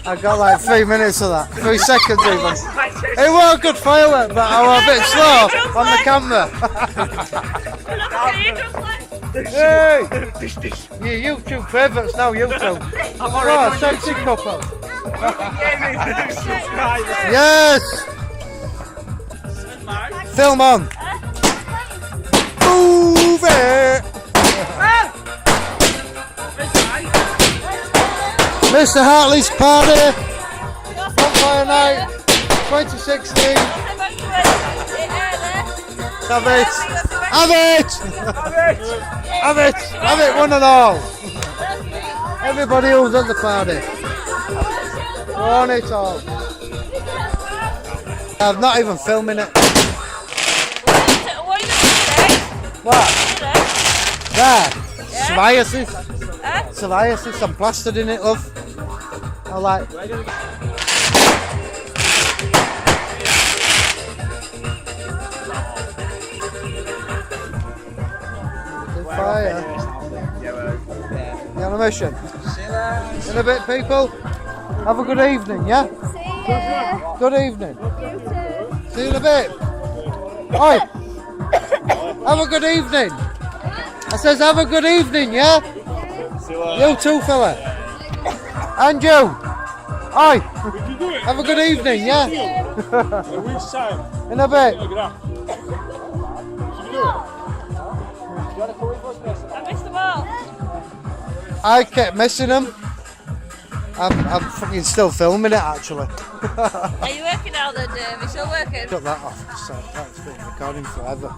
I got like 3 minutes of that. 3 seconds even. It was a good firework, but I was a bit slow on the camera. Hey! Your YouTube favourites now, YouTube. Oh, sexy couple. Yes! Film on. Move it! Mr. Hartley's party, Bonfire night, 2016. Have it! Have it! Have it! Have it, one and all! Everybody who's at the party. On it all. I'm not even filming it. What? There. Psoriasis. Psoriasis. I'm plastered in it, love. I like. Fire. You on a mission? In a bit, people. Have a good evening, yeah? Good evening. See you in a bit. Oi! Have a good evening. I says have a good evening, yeah? You too, fella. And you. Oi! Have a good evening, yeah? In a bit. I missed them all. I kept missing them. I'm fucking still filming it, actually. Are you working now then, Dave? You still working? Cut that off. So that's been recording forever.